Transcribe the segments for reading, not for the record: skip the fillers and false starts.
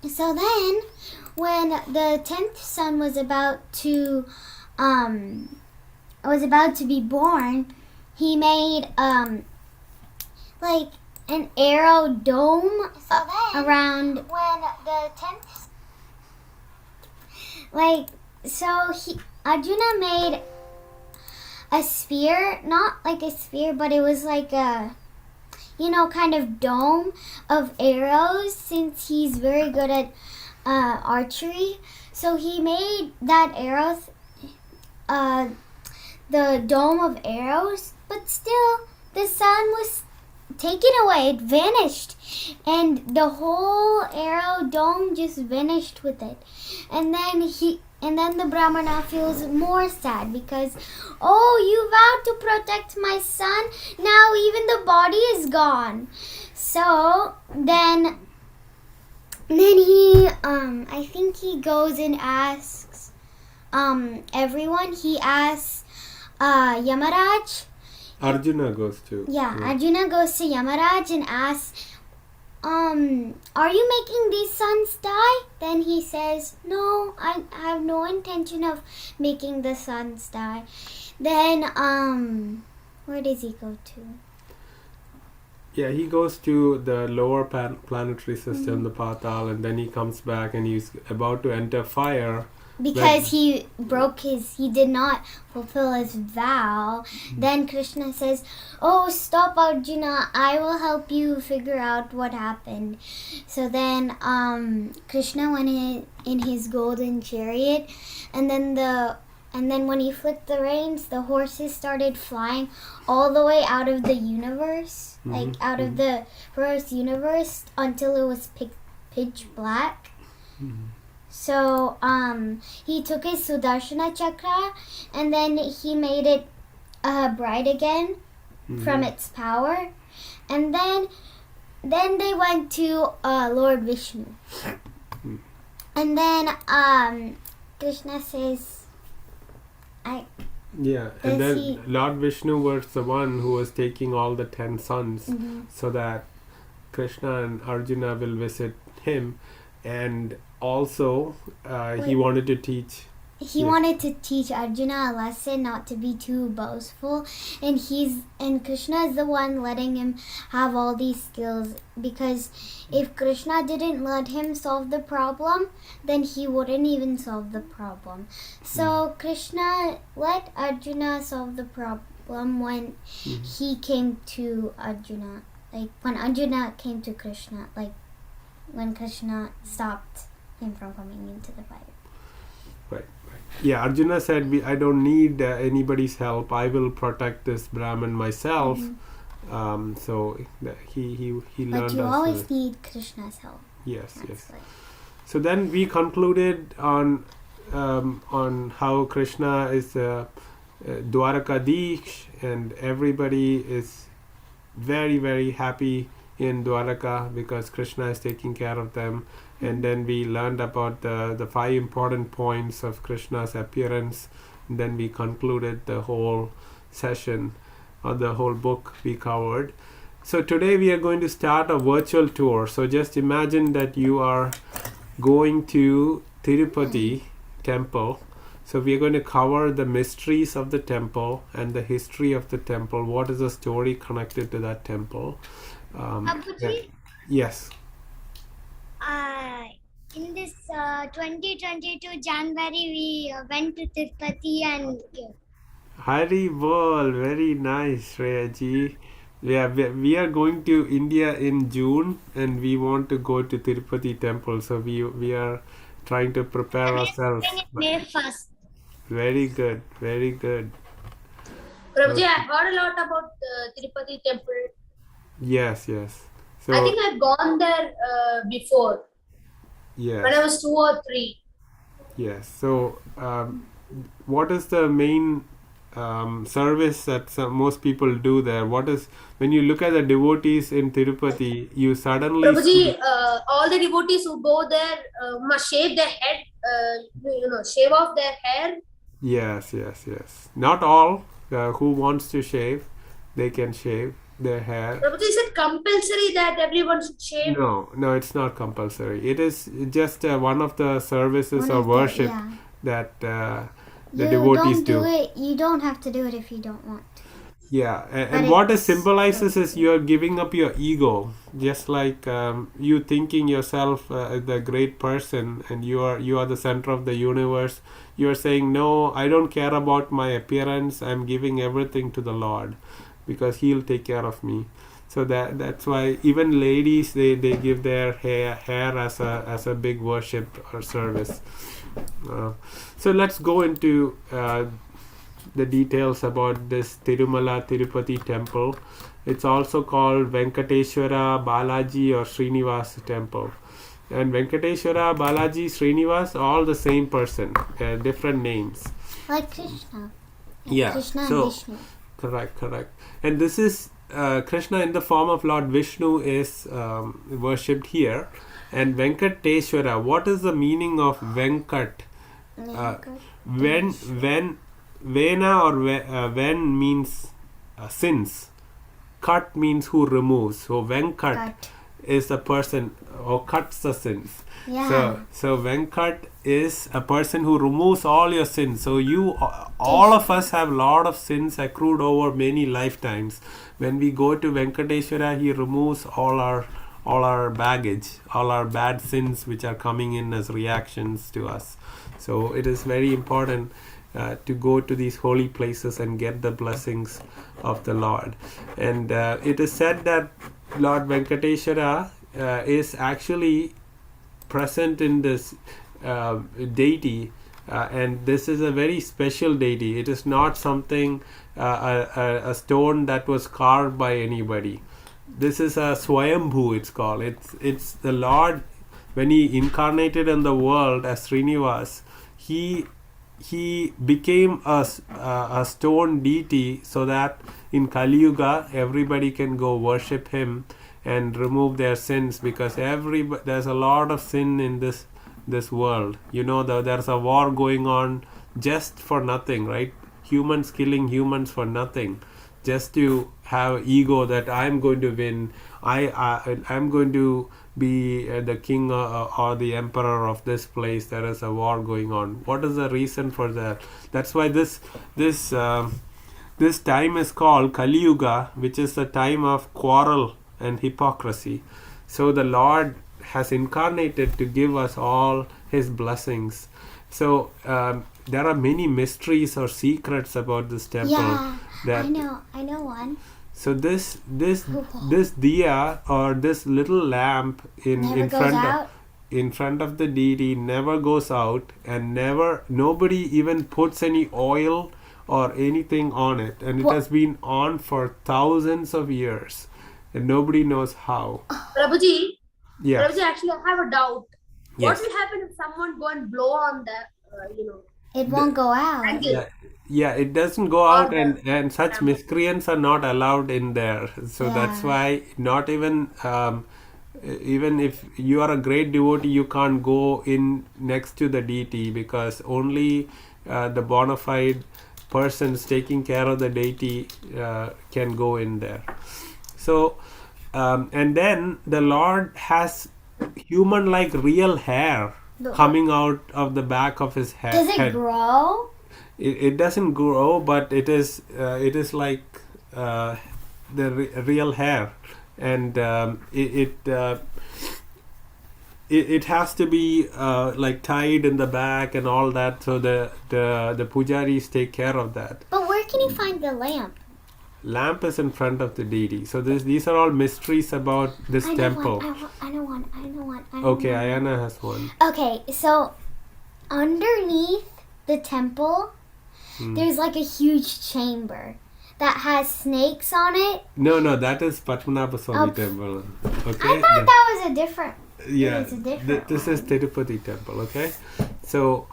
So then, when the 10th son was about to be born, he made like an arrow dome around. When the 10th, Arjuna made a spear, not like a spear, but it was like a kind of dome of arrows, since he's very good at archery. So he made that the dome of arrows, but still the sun was taken away. It vanished, and the whole arrow dome just vanished with it. And then the Brahmana feels more sad because, oh, you vowed to protect my son. Now even the body is gone. So then he, I think he goes and asks, everyone. He asks, Yamaraj. Arjuna goes to. Arjuna goes to Yamaraj and asks, are you making these sons die? Then he says, no, I have no intention of making the sons die. Then, where does he go to? Yeah, he goes to the lower planetary system, the Patal, and then he comes back and he's about to enter fire. Because he did not fulfill his vow. Then Krishna says, oh, stop, Arjuna, I will help you figure out what happened. So then Krishna went in his golden chariot, and then when he flicked the reins, the horses started flying all the way out of the universe, like out of the first universe, until it was pitch black. So he took his Sudarshana Chakra, and then he made it bright again from its power. And then they went to Lord Vishnu. And then Krishna says, and then Lord Vishnu was the one who was taking all the 10 sons, so that Krishna and Arjuna will visit him. And also he wanted to teach Arjuna a lesson not to be too boastful, and Krishna is the one letting him have all these skills, because if Krishna didn't let him solve the problem, then he wouldn't even solve the problem. So Krishna let Arjuna solve the problem when he came to Arjuna, like when Arjuna came to Krishna, like when Krishna stopped him from coming into the fire. Right. Yeah, Arjuna said, I don't need anybody's help. I will protect this Brahmin myself. So he learned. But you always need Krishna's help. Yes. So then we concluded on how Krishna is Dwarakadish, and everybody is very, very happy in Dwaraka because Krishna is taking care of them. And then we learned about the 5 important points of Krishna's appearance. And then we concluded the whole session, or the whole book we covered. So today we are going to start a virtual tour. So just imagine that you are going to Tirupati temple. So we are going to cover the mysteries of the temple and the history of the temple. What is the story connected to that temple? Yes. In this 2022 January, we went to Tirupati and Hari Bol, very nice, Shreyaji. We are going to India in June, and we want to go to Tirupati temple. So we are trying to prepare ourselves. May 1st. Very good, very good. Prabhuji, I heard a lot about the Tirupati temple. Yes. So I think I've gone there before. Yes. When I was 2 or 3. Yes. So what is the main service that most people do there? What is, when you look at the devotees in Tirupati, you suddenly Prabhuji, all the devotees who go there must shave their head, shave off their hair. Yes. Not all who wants to shave, they can shave. their hair. Prabhuji, is it compulsory that everyone should shave? No, it's not compulsory. It is just one of the services or worship that the devotees do. You don't have to do it if you don't want. Yeah, and what it symbolizes is you are giving up your ego, just like you thinking yourself the great person, and you are the center of the universe. You are saying, no, I don't care about my appearance. I'm giving everything to the Lord, because He'll take care of me. So that's why even ladies they give their hair as a big worship or service. So let's go into the details about this Tirumala Tirupati temple. It's also called Venkateshwara, Balaji or Srinivas temple. And Venkateshwara, Balaji, Srinivas, all the same person, different names. Like Krishna. Yeah. Krishna so, and Vishnu. Correct. And this is Krishna in the form of Lord Vishnu is worshipped here. And Venkateshwara, what is the meaning of Venkat? When Vena or Ven means sins. Kat means who removes. So Venkat is the person who cuts the sins. Yeah. So Venkat is a person who removes all your sins. So all of us have a lot of sins accrued over many lifetimes. When we go to Venkateshwara, he removes all our baggage, all our bad sins which are coming in as reactions to us. So it is very important to go to these holy places and get the blessings of the Lord. And it is said that Lord Venkateshwara is actually present in this deity, and this is a very special deity. It is not something a stone that was carved by anybody. This is a Swayambhu, it's called. It's the Lord, when he incarnated in the world as Srinivas, he became a stone deity, so that in Kali Yuga everybody can go worship him and remove their sins, because there's a lot of sin in this world. There's a war going on just for nothing, right? Humans killing humans for nothing, just to have ego that I'm going to win. I'm going to be the king or the emperor of this place. There is a war going on. What is the reason for that? That's why this time is called Kali Yuga, which is the time of quarrel and hypocrisy. So the Lord has incarnated to give us all his blessings. So there are many mysteries or secrets about this temple. Yeah, I know one. So this diya or this little lamp in front of the deity never goes out, and nobody even puts any oil or anything on it, and it has been on for thousands of years, and nobody knows how. Prabhuji, Yeah. Prabhuji, actually I have a doubt. Yes. What will happen if someone go and blow on that, It won't go out. angle? Yeah, it doesn't go out, and such miscreants are not allowed in there. So that's why not even if you are a great devotee, you can't go in next to the deity, because only the bona fide persons taking care of the deity can go in there. So and then the Lord has human-like real hair coming out of the back of his head. Does it grow? It doesn't grow, but it is like the real hair, and it has to be like tied in the back and all that. So the pujaris take care of that. But where can you find the lamp? Lamp is in front of the deity. So these are all mysteries about this temple. I know one. Okay, Ayana has one. Okay, so underneath the temple, there's like a huge chamber that has snakes on it. No, that is Padmanabha Swami temple. Okay. I thought that was a different. Yeah, It's a different this is Tirupati temple. Okay, so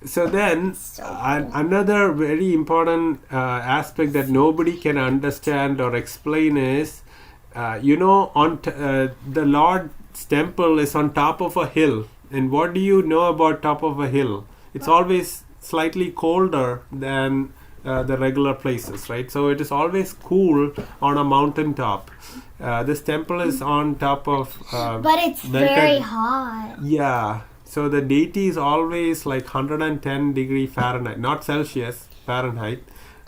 so then another very important aspect that nobody can understand or explain is, on the Lord's temple is on top of a hill. And what do you know about top of a hill? It's always slightly colder than the regular places, right? So it is always cool on a mountain top. This temple is on top of But it's very hot. yeah. So the deity is always like 110-degree Fahrenheit, not Celsius, Fahrenheit.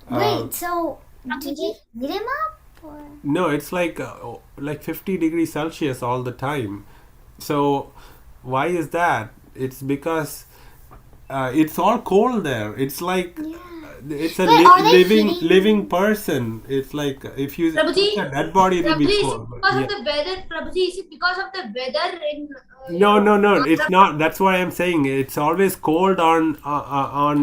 Wait, so did you heat him up? Or? No, it's like 50 degrees Celsius all the time. So why is that? It's because it's all cold there. It's like Yeah. it's a But are they living heating- living person. It's like if you Prabhuji, put a dead body, it'll be Prabhuji, is it cold. But because yeah. of the weather? Prabhuji, is it because of the weather in? No, it's not. That's why I'm saying it's always cold on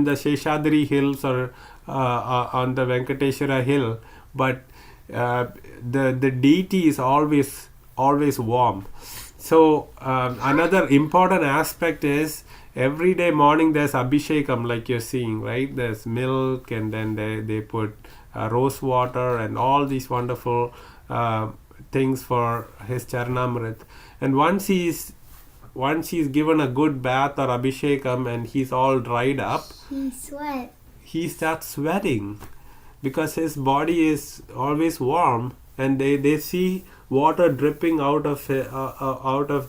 the Sheshadri hills or on the Venkateshwara hill, but the deity is always warm. So another important aspect is every day morning there's abhishekam, like you're seeing, right? There's milk, and then they put rose water and all these wonderful things for his charanamrit. And once he's given a good bath or abhishekam and he's all dried up, He sweat. he starts sweating because his body is always warm, and they see water dripping out of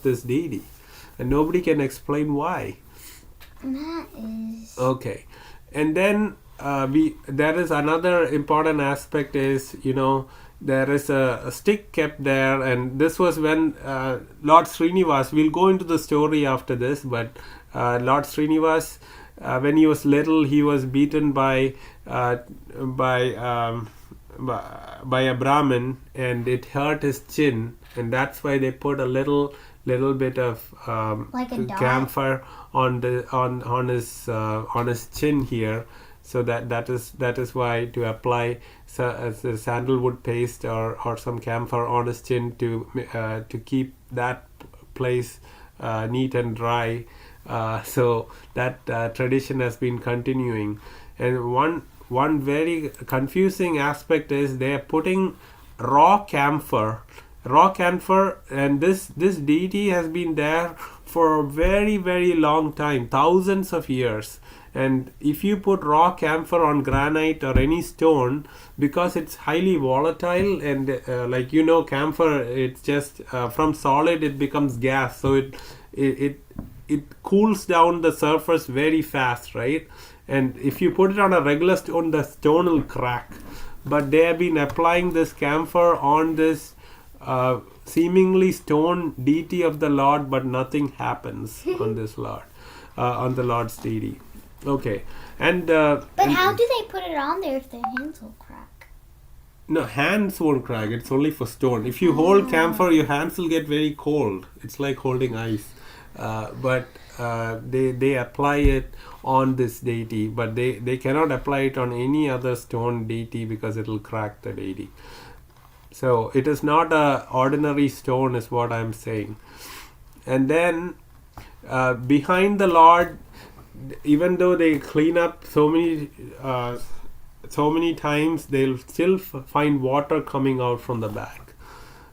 this deity, and nobody can explain why. That is. Okay, and then there is another important aspect is, there is a stick kept there, and this was when Lord Srinivas, we'll go into the story after this, but Lord Srinivas, when he was little, he was beaten by a Brahmin, and it hurt his chin, and that's why they put a little bit of Like a dot? camphor on his chin here. So that is why to apply the sandalwood paste or some camphor on his chin to keep that place neat and dry. So that tradition has been continuing. And one very confusing aspect is they are putting raw camphor, and this deity has been there for a very, very long time, thousands of years. And if you put raw camphor on granite or any stone, because it's highly volatile, and camphor, it's just from solid it becomes gas, so it cools down the surface very fast, right? And if you put it on a regular stone, the stone will crack. But they have been applying this camphor on this seemingly stone deity of the Lord, but nothing happens on this Lord, on the Lord's deity. Okay, and But how do they put it on there if their hands will crack? no, hands won't crack. It's only for stone. If you hold camphor, your hands will get very cold. It's like holding ice. But they apply it on this deity, but they cannot apply it on any other stone deity because it will crack the deity. So it is not a ordinary stone, is what I'm saying. And then behind the Lord, even though they clean up so many times, they'll still find water coming out from the back.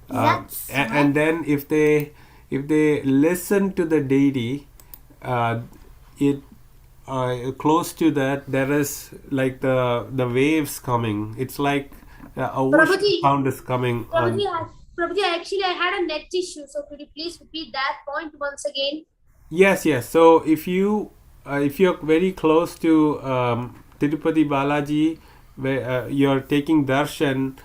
And then if they listen to the deity, close to that there is like the waves coming. It's like a ocean sound is coming. Prabhuji, actually, I had a net issue. So could you please repeat that point once again? Yes. So if you're very close to Tirupati Balaji, where you're taking darshan,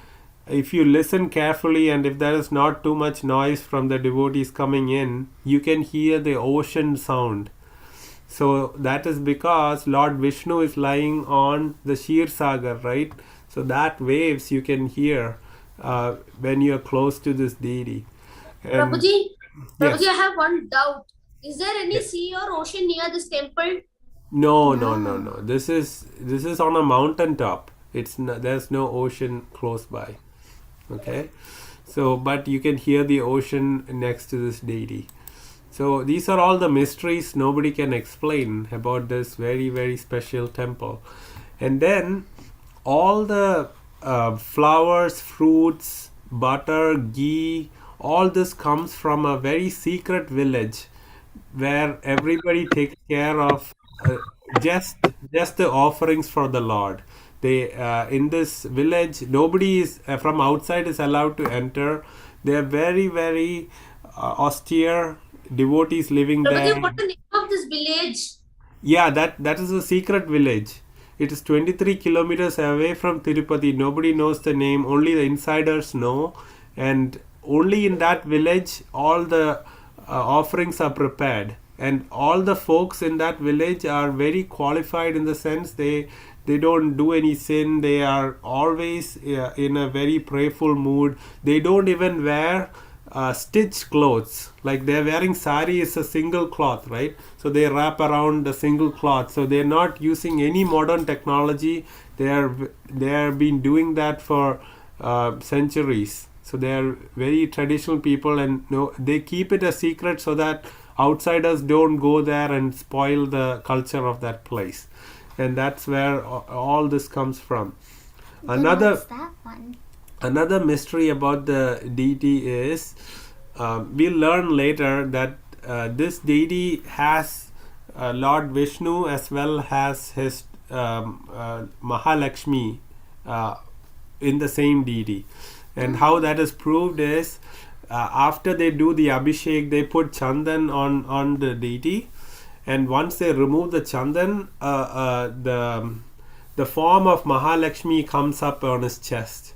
if you listen carefully and if there is not too much noise from the devotees coming in, you can hear the ocean sound. So that is because Lord Vishnu is lying on the Shir Sagar, right? So that waves you can hear when you are close to this deity. And Prabhuji, yes. I have one doubt. Is there any sea or ocean near this temple? No. This is on a mountain top. There's no ocean close by. Okay, so but you can hear the ocean next to this deity. So these are all the mysteries nobody can explain about this very, very special temple. And then all the flowers, fruits, butter, ghee, all this comes from a very secret village where everybody takes care of just the offerings for the Lord. They in this village, nobody is from outside is allowed to enter. They are very, very austere devotees living Prabhuji, there. what's the name of this village? Yeah, that is a secret village. It is 23 kilometers away from Tirupati. Nobody knows the name. Only the insiders know, and only in that village all the offerings are prepared. And all the folks in that village are very qualified in the sense they don't do any sin. They are always in a very prayerful mood. They don't even wear stitched clothes. Like they're wearing sari is a single cloth, right? So they wrap around the single cloth. So they're not using any modern technology. They are been doing that for centuries. So they are very traditional people, and they keep it a secret so that outsiders don't go there and spoil the culture of that place. And that's where all this comes from. Then what's that one? Another mystery about the deity is we'll learn later that this deity has Lord Vishnu as well as his Mahalakshmi in the same deity. And how that is proved is after they do the Abhishek, they put Chandan on the deity, and once they remove the Chandan, the form of Mahalakshmi comes up on his chest.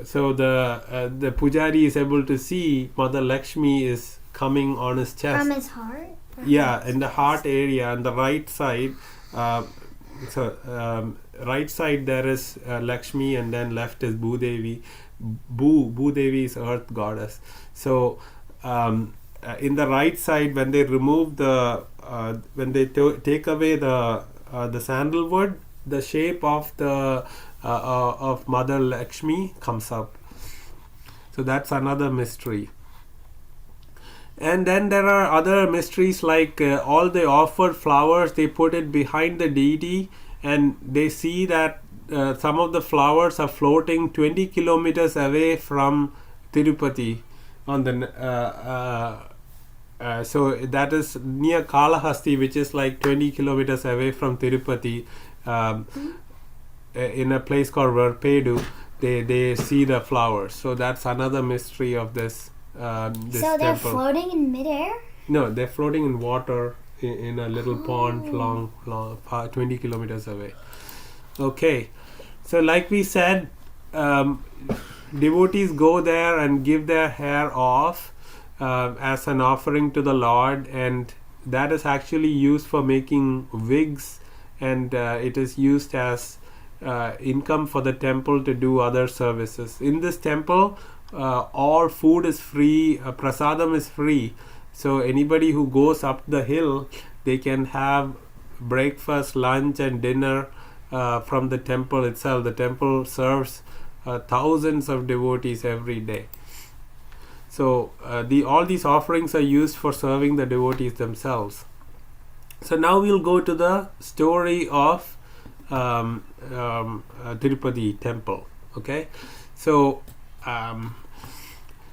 So the pujari is able to see Mother Lakshmi is coming on his chest. From his heart? Yeah, in the heart area, on the right side. Right side there is Lakshmi, and then left is Bhudevi. Bhudevi is earth goddess. So in the right side, when they remove when they take away the sandalwood, the shape of the of Mother Lakshmi comes up. So that's another mystery. And then there are other mysteries like all the offered flowers, they put it behind the deity, and they see that some of the flowers are floating 20 kilometers away from Tirupati on the so that is near Kalahasti, which is like 20 kilometers away from Tirupati, in a place called Varpedu. They see the flowers. So that's another mystery of this this so they're temple. floating in midair? No, they're floating in water in a little pond long 20 kilometers away. Okay, so like we said, devotees go there and give their hair off as an offering to the Lord, and that is actually used for making wigs, and it is used as income for the temple to do other services. In this temple, all food is free, prasadam is free. So anybody who goes up the hill, they can have breakfast, lunch and dinner from the temple itself. The temple serves thousands of devotees every day. So all these offerings are used for serving the devotees themselves. So now we'll go to the story of Tirupati temple. Okay, so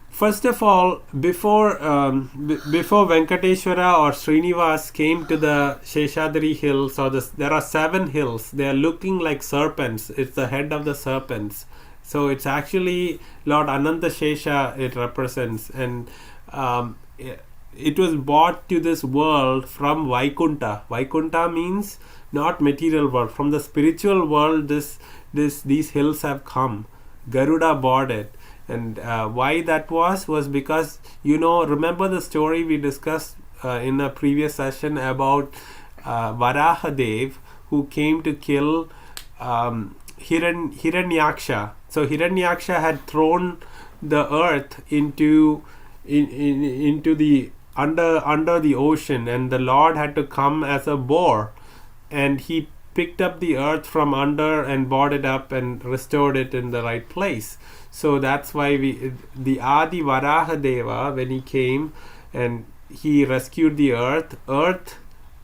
first of all, before Venkateshwara or Srinivas came to the Sheshadri hills, there are 7 hills. They are looking like serpents. It's the head of the serpents. So it's actually Lord Ananta Shesha it represents, and it was brought to this world from Vaikunta. Vaikunta means not material world. From the spiritual world, these hills have come. Garuda bought it. And why that was because, remember the story we discussed in a previous session about Varahadev, who came to kill Hiranyaksha. So Hiranyaksha had thrown the earth into the under the ocean, and the Lord had to come as a boar, and he picked up the earth from under and brought it up and restored it in the right place. So that's why the Adi Varahadeva, when he came and he rescued the earth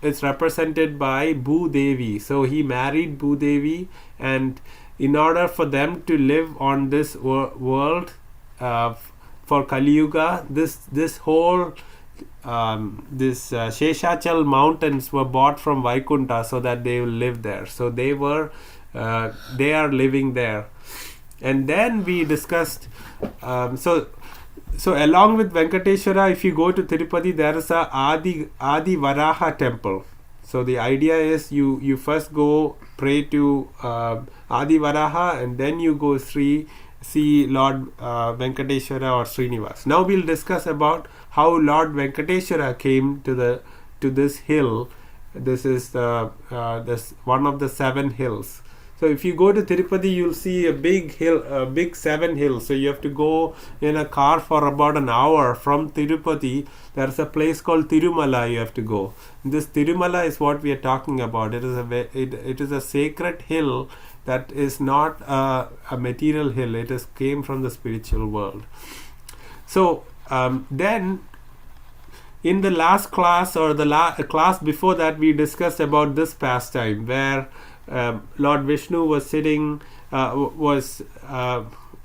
is represented by Bhudevi. So he married Bhudevi, and in order for them to live on this world for Kali Yuga, this whole Sheshachal mountains were bought from Vaikunta so that they will live there. So they were they are living there. And then we discussed, so along with Venkateshwara, if you go to Tirupati, there is a Adi Varaha temple. So the idea is you first go pray to Adi Varaha, and then you go see Lord Venkateshwara or Srinivas. Now we'll discuss about how Lord Venkateshwara came to this hill. This is this one of the 7 hills. So if you go to Tirupati, you'll see a big hill, a big 7 hills. So you have to go in a car for about an hour from Tirupati. There's a place called Tirumala you have to go. This Tirumala is what we are talking about. It is a sacred hill that is not a material hill. It came from the spiritual world. So then in the last class or the class before that, we discussed about this pastime where Lord Vishnu was sitting, was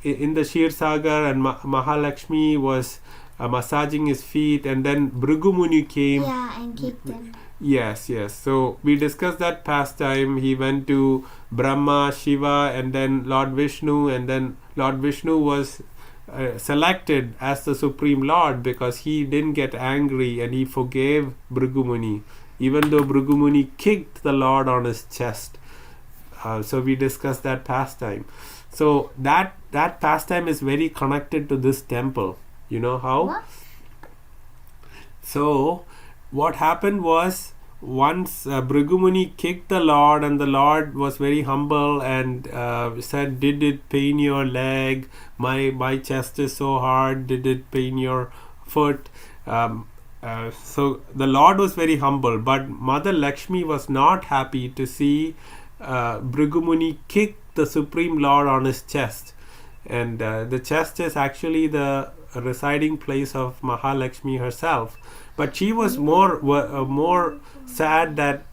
in the Shir Sagar, and Mahalakshmi was massaging his feet, and then Bhrigu Muni came. Yeah, and kicked them. Yes. So we discussed that pastime. He went to Brahma, Shiva, and then Lord Vishnu, and then Lord Vishnu was selected as the Supreme Lord because he didn't get angry and he forgave Bhrigu Muni, even though Bhrigu Muni kicked the Lord on his chest. So we discussed that pastime. So that pastime is very connected to this temple. You know how? What? So what happened was, once Bhrigu Muni kicked the Lord, and the Lord was very humble and said, "Did it pain your leg? My chest is so hard. Did it pain your foot?" So the Lord was very humble, but Mother Lakshmi was not happy to see Bhrigu Muni kick the Supreme Lord on his chest. And the chest is actually the residing place of Mahalakshmi herself. But she was more sad that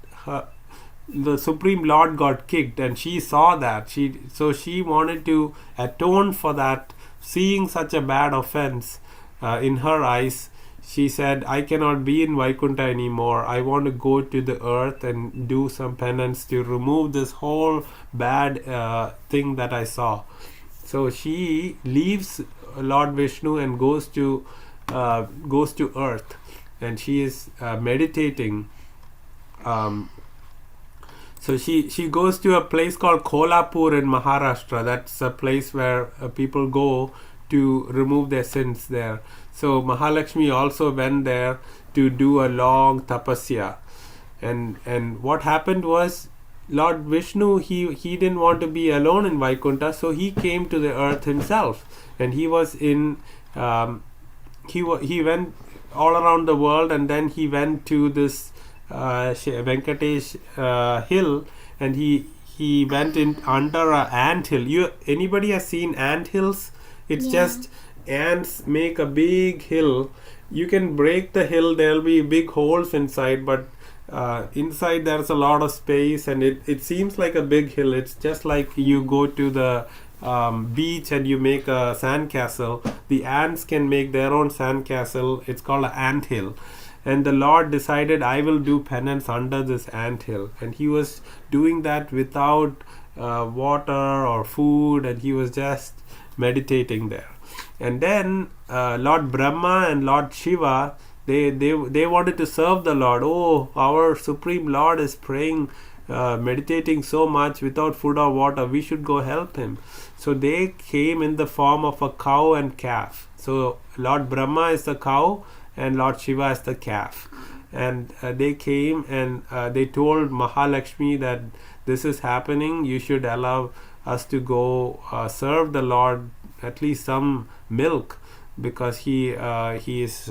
the Supreme Lord got kicked, and she saw that. So she wanted to atone for that, seeing such a bad offense in her eyes. She said, "I cannot be in Vaikuntha anymore. I want to go to the earth and do some penance to remove this whole bad thing that I saw." So she leaves Lord Vishnu and goes to earth, and she is meditating. So she goes to a place called Kolhapur in Maharashtra. That's a place where people go to remove their sins there. So Mahalakshmi also went there to do a long tapasya. And what happened was, Lord Vishnu, he didn't want to be alone in Vaikuntha, so he came to the earth himself, and he was in he went all around the world, and then he went to this Venkatesh hill, and he went in under a ant hill. Anybody has seen ant hills? It's just ants make a big hill. You can break the hill, there'll be big holes inside, but inside there's a lot of space, and it seems like a big hill. It's just like you go to the beach and you make a sand castle. The ants can make their own sand castle. It's called an ant hill. And the Lord decided, I will do penance under this ant hill. And he was doing that without water or food, and he was just meditating there. And then Lord Brahma and Lord Shiva, they wanted to serve the Lord. Oh, our Supreme Lord is praying, meditating so much without food or water. We should go help him. So they came in the form of a cow and calf. So Lord Brahma is the cow and Lord Shiva is the calf. And they came and they told Mahalakshmi that this is happening. You should allow us to go serve the Lord at least some milk, because he is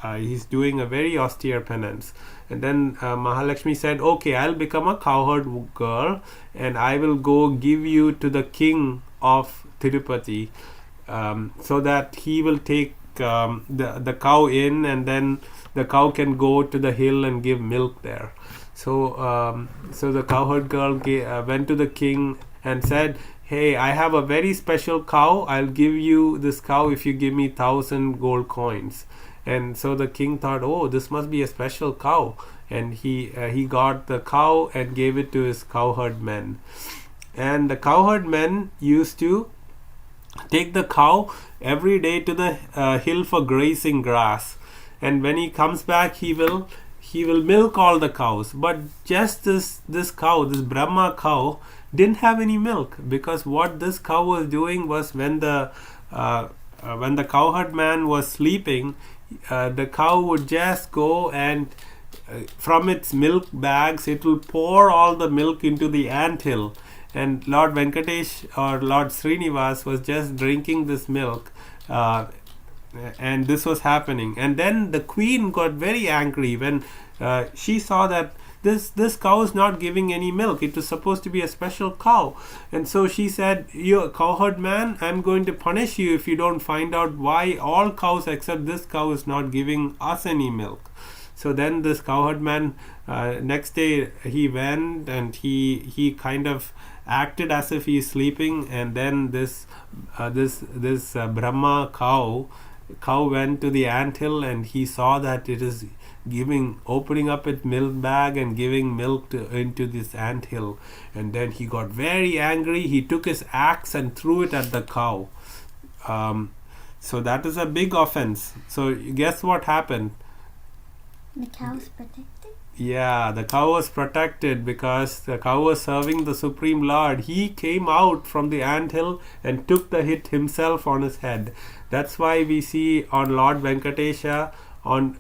he's doing a very austere penance. And then Mahalakshmi said, okay, I'll become a cowherd girl and I will go give you to the king of Tirupati, so that he will take the cow in, and then the cow can go to the hill and give milk there. So the cowherd girl went to the king and said, hey, I have a very special cow. I'll give you this cow if you give me 1,000 gold coins. And so the king thought, oh, this must be a special cow. And he got the cow and gave it to his cowherd men. And the cowherd men used to take the cow every day to the hill for grazing grass. And when he comes back, he will milk all the cows. But just this cow, this Brahma cow, didn't have any milk, because what this cow was doing was when the cowherd man was sleeping, the cow would just go and from its milk bags it will pour all the milk into the anthill, and Lord Venkatesh or Lord Srinivas was just drinking this milk, and this was happening. And then the queen got very angry when she saw that this cow is not giving any milk. It was supposed to be a special cow. And so she said, you cowherd man, I'm going to punish you if you don't find out why all cows except this cow is not giving us any milk. So then this cowherd man, next day he went and he kind of acted as if he is sleeping, and then this Brahma cow went to the anthill, and he saw that it is opening up its milk bag and giving milk into this anthill. And then he got very angry. He took his axe and threw it at the cow. So that is a big offense. So guess what happened? The cow's protected? Yeah, the cow was protected because the cow was serving the Supreme Lord. He came out from the anthill and took the hit himself on his head. That's why we see on Lord Venkatesha, on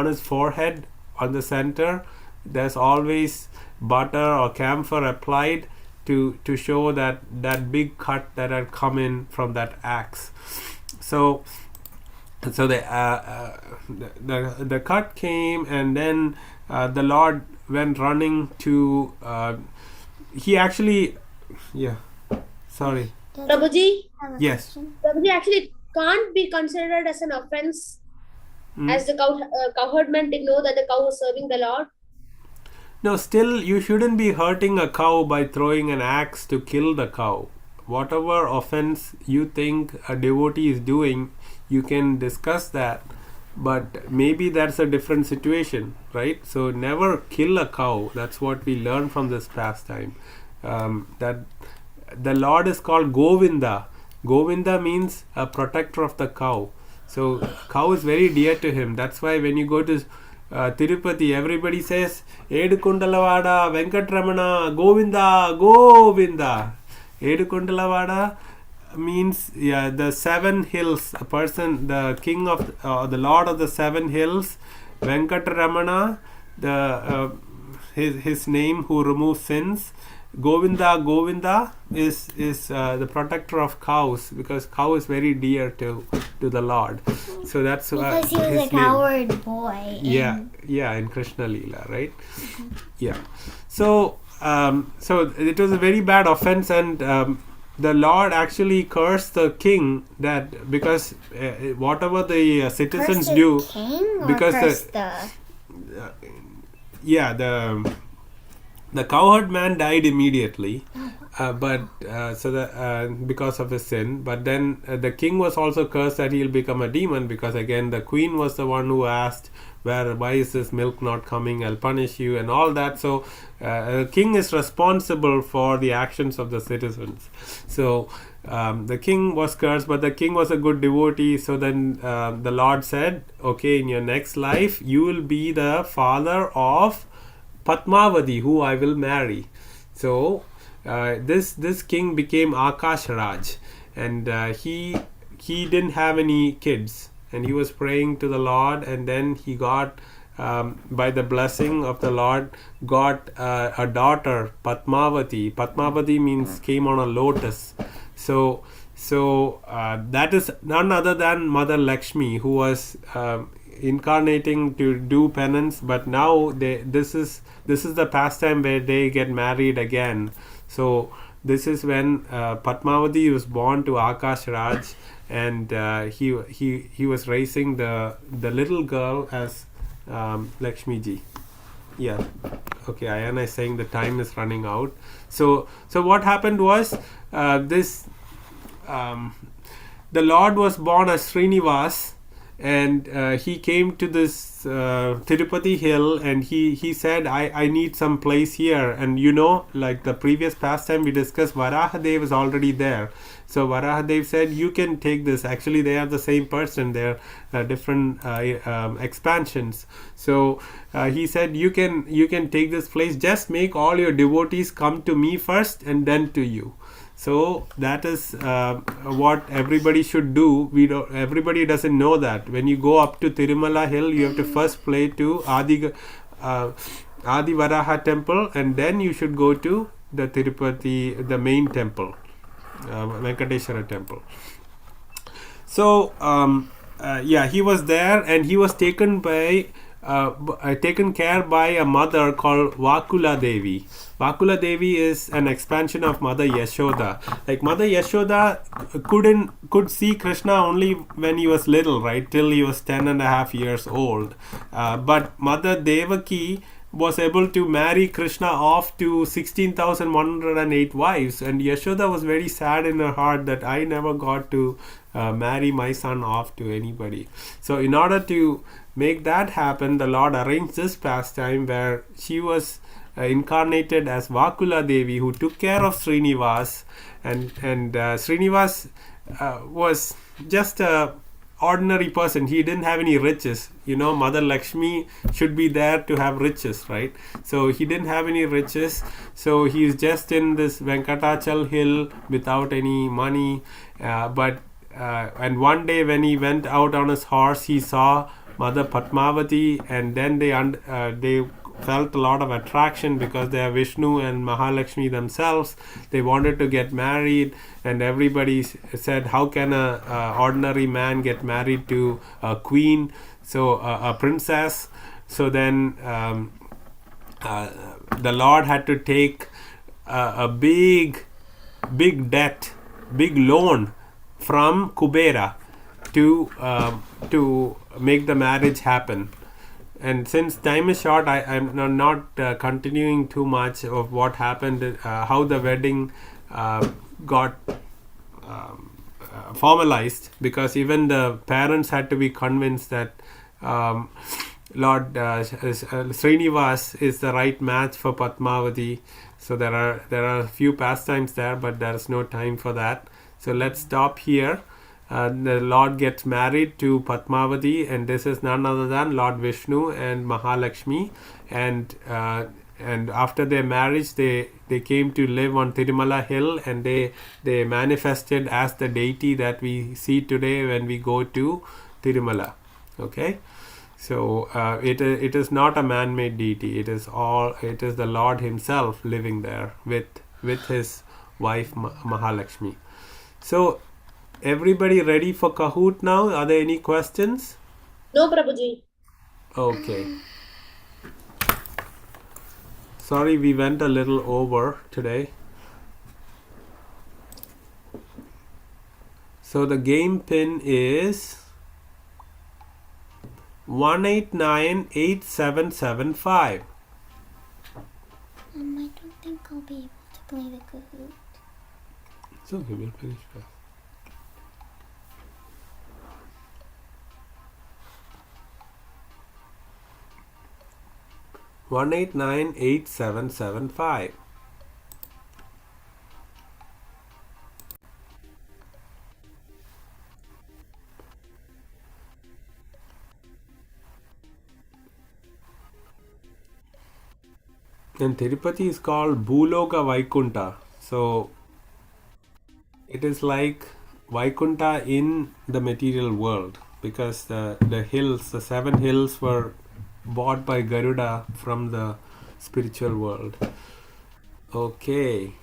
his forehead, on the center, there's always butter or camphor applied to show that big cut that had come in from that axe. So the cut came, and then the Lord went running to he actually sorry Prabhuji, yes Prabhuji, actually it can't be considered as an offense, as the cowherd man didn't know that the cow was serving the Lord. No, still you shouldn't be hurting a cow by throwing an axe to kill the cow. Whatever offense you think a devotee is doing, you can discuss that, but maybe that's a different situation, right? So never kill a cow. That's what we learn from this pastime. That the Lord is called Govinda. Govinda means a protector of the cow. So cow is very dear to him. That's why when you go to Tirupati, everybody says Edukundalavada, Venkatramana, Govinda, Govinda. Edukundalavada means the 7 hills. A person, the king of the Lord of the 7 hills, Venkatramana, his name who removes sins. Govinda is the protector of cows, because cow is very dear to the Lord. So that's because he was his a coward boy. Yeah, in Krishna Leela, right? Yeah. So it was a very bad offense, and the Lord actually cursed the king that because whatever the citizens Curse do, the king or because curse the cowherd man died immediately, because of his sin. But then the king was also cursed that he'll become a demon, because again the queen was the one who asked, why is this milk not coming? I'll punish you and all that. So the king is responsible for the actions of the citizens. So the king was cursed, but the king was a good devotee. So then the Lord said, okay, in your next life you will be the father of Padmavati, who I will marry. So this king became Akash Raj, and he didn't have any kids, and he was praying to the Lord, and then he got by the blessing of the Lord got a daughter, Padmavati. Padmavati means came on a lotus. So that is none other than Mother Lakshmi, who was incarnating to do penance, but now this is the pastime where they get married again. So this is when Padmavati was born to Akash Raj, and he was raising the little girl as Lakshmi ji. Yeah. Okay, Ayana is saying the time is running out. So what happened was, this the Lord was born as Srinivas, and he came to this Tirupati hill, and he said, I need some place here. And like the previous pastime we discussed, Varahadev is already there. So Varahadev said, you can take this. Actually, they are the same person. They're different expansions. So he said, you can take this place. Just make all your devotees come to me first, and then to you. So that is what everybody should do. Everybody doesn't know that. When you go up to Tirumala hill, you have to first pray to Adi Varaha temple, and then you should go to the Tirupati, the main temple, Venkateshwara temple. So he was there, and he was taken care by a mother called Vakula Devi. Vakula Devi is an expansion of Mother Yashoda. Like Mother Yashoda could see Krishna only when he was little, right? Till he was 10.5 years old. But Mother Devaki was able to marry Krishna off to 16,108 wives, and Yashoda was very sad in her heart that I never got to marry my son off to anybody. So in order to make that happen, the Lord arranged this pastime where she was incarnated as Vakula Devi, who took care of Srinivas, and Srinivas was just a ordinary person. He didn't have any riches. Mother Lakshmi should be there to have riches, right? So he didn't have any riches. So he's just in this Venkatachal hill without any money. And one day when he went out on his horse, he saw Mother Padmavati, and then they felt a lot of attraction because they are Vishnu and Mahalakshmi themselves. They wanted to get married, and everybody said, how can a ordinary man get married to a queen, so a princess? So then the Lord had to take a big debt, big loan from Kubera to make the marriage happen. And since time is short, I'm not continuing too much of what happened, how the wedding got formalized, because even the parents had to be convinced that Lord Srinivas is the right match for Padmavati. So there are a few pastimes there, but there is no time for that. So let's stop here. The Lord gets married to Padmavati, and this is none other than Lord Vishnu and Mahalakshmi. And after their marriage, they came to live on Tirumala hill, and they manifested as the deity that we see today when we go to Tirumala. Okay, so it is not a man-made deity. It is the Lord Himself living there with His wife Mahalakshmi. So everybody ready for Kahoot now? Are there any questions? No, Prabhuji. Okay. Sorry, we went a little over today. So the game pin is 1898775. I don't think I'll be able to play the Kahoot. So we will finish first. One 1898775. And Tirupati is called Bhuloka Vaikunta. So it is like Vaikunta in the material world, because the hills, the 7 hills, were bought by Garuda from the spiritual world. Okay.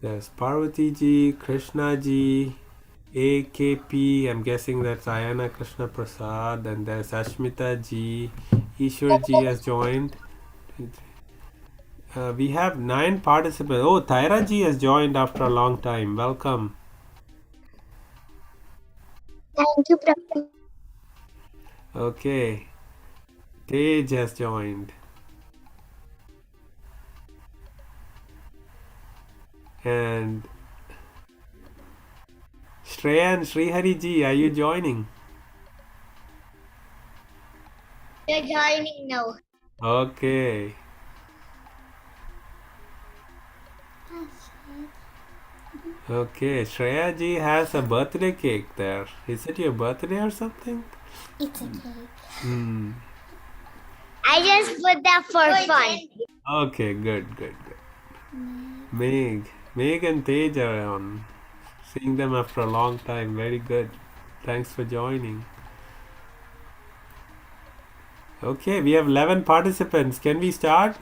There's Parvati ji, Krishna ji, AKP, I'm guessing that's Ayana Krishna Prasad, and there's Ashmita ji, Ishwar ji has joined. We have 9 participants. Oh, Thaira ji has joined after a long time. Welcome. Thank you, Prabhu. Okay. Tej has joined. And Shreya and Srihari ji, are you joining? You're joining now. Okay. Okay, Shreya ji has a birthday cake there. Is it your birthday or something? It's a cake. I just put that for fun. Okay, good. Meg and Tej are on. Seeing them after a long time. Very good. Thanks for joining. Okay, we have 11 participants. Can we start?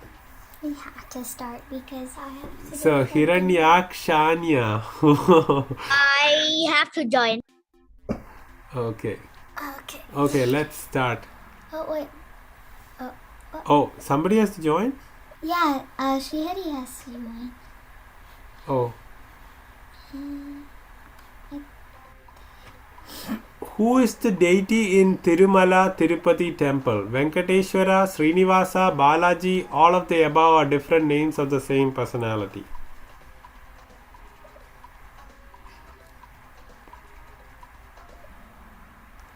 We have to start because I have to. So, Hiranyakshanya. I have to join. Okay. Okay. Okay, let's start. Oh, wait. Oh, somebody has to join? Yeah, Srihari has to join. Oh. Who is the deity in Tirumala Tirupati temple? Venkateshwara, Srinivasa, Balaji, all of the above are different names of the same personality.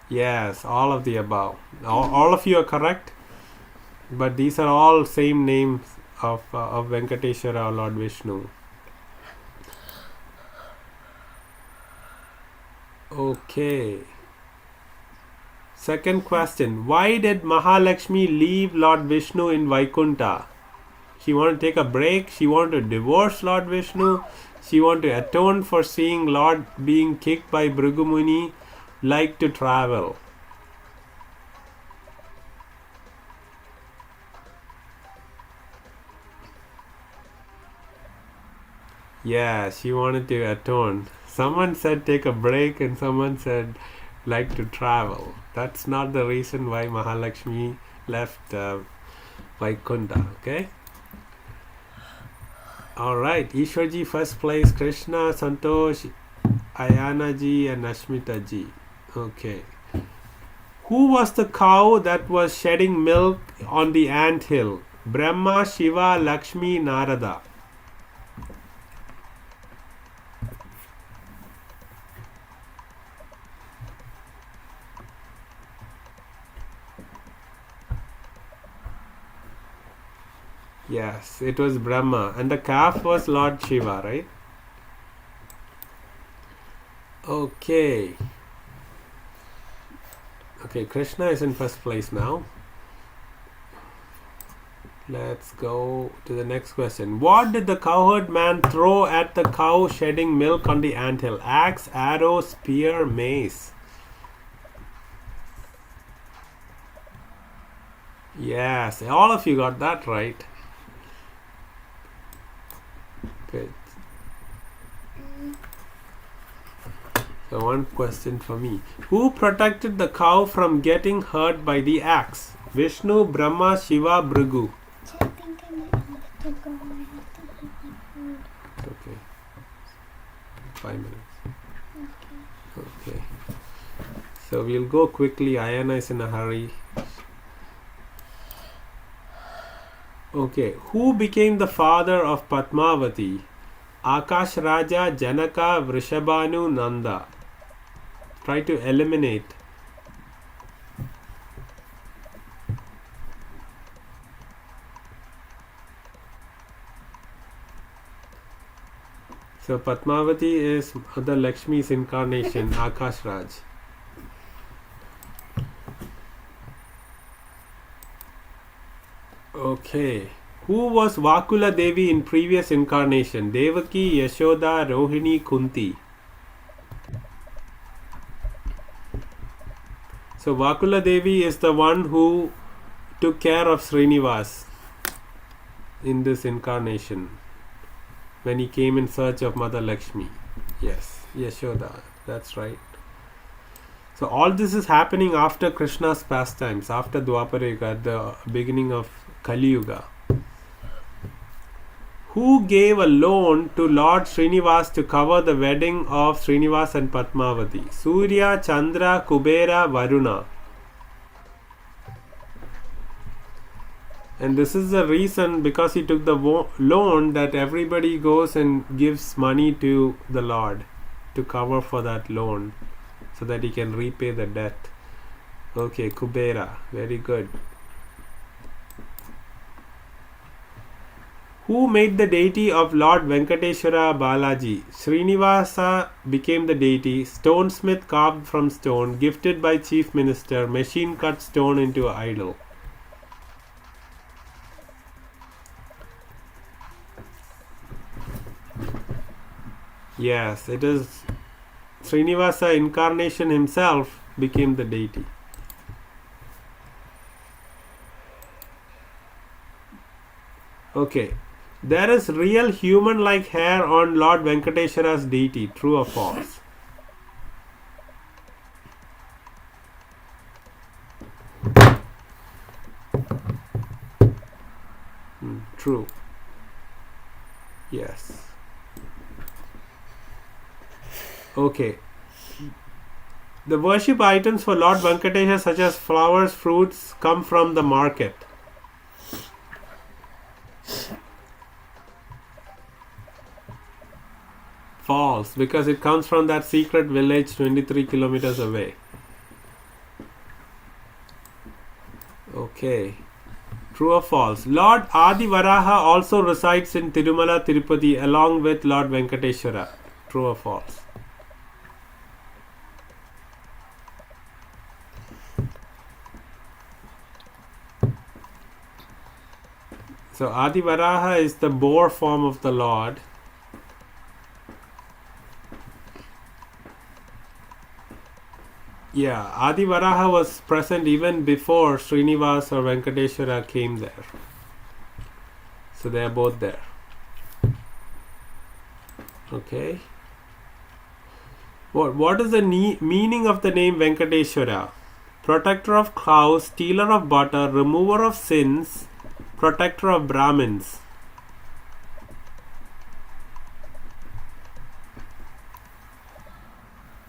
Yes, all of the above. All of you are correct, but these are all same names of Venkateshwara or Lord Vishnu. Okay. Second question. Why did Mahalakshmi leave Lord Vishnu in Vaikunta? She wanted to take a break. She wanted to divorce Lord Vishnu. She wanted to atone for seeing Lord being kicked by Bhrigu Muni. Like to travel. Yeah, she wanted to atone. Someone said take a break and someone said like to travel. That's not the reason why Mahalakshmi left Vaikunta, okay? Alright, Ishwarji first place, Krishna, Santosh, Ayana ji and Ashmita ji. Okay. Who was the cow that was shedding milk on the ant hill? Brahma, Shiva, Lakshmi, Narada. Yes, it was Brahma. And the calf was Lord Shiva, right? Okay. Okay, Krishna is in first place now. Let's go to the next question. What did the cowherd man throw at the cow shedding milk on the anthill? Axe, arrow, spear, mace. Yes, all of you got that right. Good. So one question for me. Who protected the cow from getting hurt by the axe? Vishnu, Brahma, Shiva, Bhrigu. I think I might have to go. I have to eat my food. Okay. 5 minutes. Okay. So we'll go quickly. Ayana is in a hurry. Okay. Who became the father of Padmavati? Akash Raja, Janaka, Vrishabhanu, Nanda. Try to eliminate. So Padmavati is Mother Lakshmi's incarnation, Akash Raj. Okay. Who was Vakula Devi in previous incarnation? Devaki, Yashoda, Rohini, Kunti. So Vakula Devi is the one who took care of Srinivas in this incarnation when he came in search of Mother Lakshmi. Yes, Yashoda, that's right. So all this is happening after Krishna's pastimes, after Dwapara Yuga, at the beginning of Kali Yuga. Who gave a loan to Lord Srinivas to cover the wedding of Srinivas and Padmavati? Surya, Chandra, Kubera, Varuna. And this is the reason, because he took the loan, that everybody goes and gives money to the Lord to cover for that loan so that he can repay the debt. Okay, Kubera, very good. Who made the deity of Lord Venkateshwara Balaji? Srinivasa became the deity. Stonesmith carved from stone, gifted by chief minister. Machine cut stone into idol. Yes, it is Srinivasa incarnation himself became the deity. Okay. There is real human-like hair on Lord Venkateshwara's deity. True or false? True. Yes. Okay. The worship items for Lord Venkateshwara, such as flowers, fruits, come from the market. False, because it comes from that secret village 23 kilometers away. Okay. True or false? Lord Adi Varaha also resides in Tirumala, Tirupati along with Lord Venkateshwara. True or false? So Adi Varaha is the boar form of the Lord. Yeah, Adi Varaha was present even before Srinivas or Venkateshwara came there. So they are both there. Okay. What is the meaning of the name Venkateshwara? Protector of cows, stealer of butter, remover of sins, protector of Brahmins.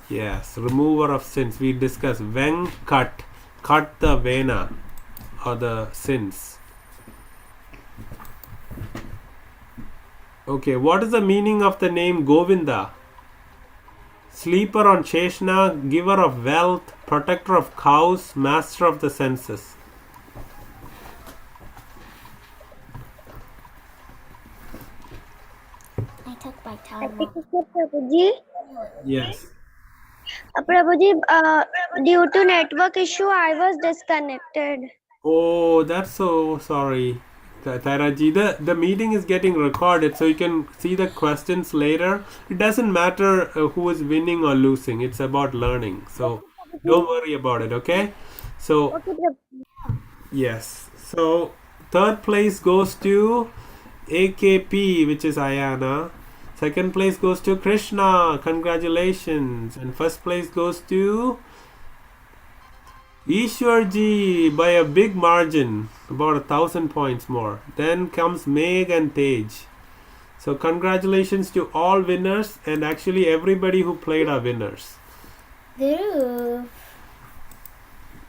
Yes, remover of sins. We discussed Venkat, cut the vena or the sins. Okay, what is the meaning of the name Govinda? Sleeper on Sheshna, giver of wealth, protector of cows, master of the senses. I took my Hare time. Krishna, Prabhuji. Yes. Prabhuji, due to network issue, I was disconnected. Oh, that's so sorry, Tairaji. The meeting is getting recorded, so you can see the questions later. It doesn't matter who is winning or losing. It's about learning. So don't worry about it, okay? So, Okay, Prabhuji. yes. So third place goes to AKP, which is Ayana. Second place goes to Krishna. Congratulations. And first place goes to Ishwarji by a big margin, about 1,000 points more. Then comes Meg and Tej. So congratulations to all winners, and actually everybody who played are winners. Dhruv.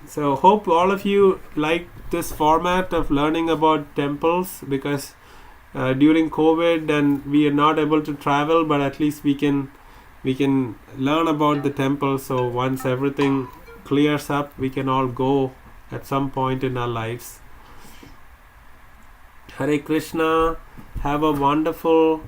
So hope all of you like this format of learning about temples, because during COVID and we are not able to travel, but at least we can learn about the temple. So once everything clears up, we can all go at some point in our lives. Hare Krishna. Have a wonderful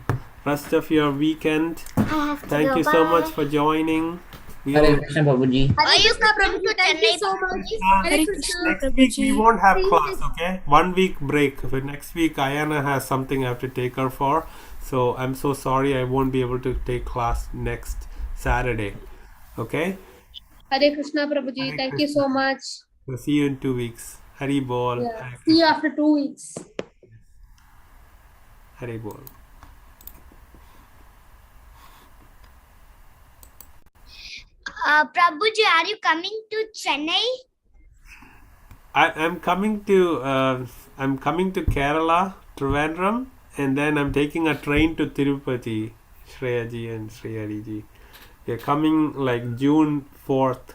rest of your weekend. I have to Thank go. you so Bye. much for joining. We Hare will- Krishna Prabhuji. Hare Krishna, Prabhuji. Thank you so much. Hare Krishna. Next week we won't have class, okay? 1 week break. But next week Ayana has something I have to take her for. So I'm so sorry I won't be able to take class next Saturday. Okay? Hare Krishna, Prabhuji. Hare Thank you Krishna. so much. So see you in 2 weeks. Hari Bol. Yeah. Hare See you Krishna. after 2 weeks. Hari Bol. Prabhuji, are you coming to Chennai? I'm coming to Kerala, Trivandrum, and then I'm taking a train to Tirupati, Shreyaji and Shreyariji. We're coming like June 4th.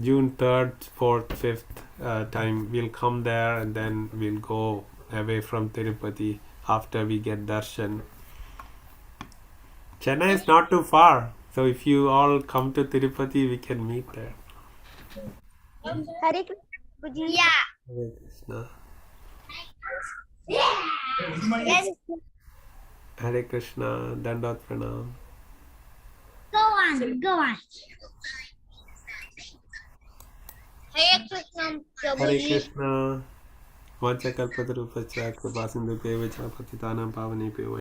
June 3rd, 4th, 5th time, we'll come there and then we'll go away from Tirupati after we get darshan. Chennai is not too far, so if you all come to Tirupati, we can meet there. Hare Krishna, Prabhuji. Hare Krishna. Yes. Hare Krishna. Dandat Pranam. Go on. Hare Krishna, Hare Prabhuji. Krishna. Vanchakalpatarupascha kripasindhubhyo patitanam pavanebhyo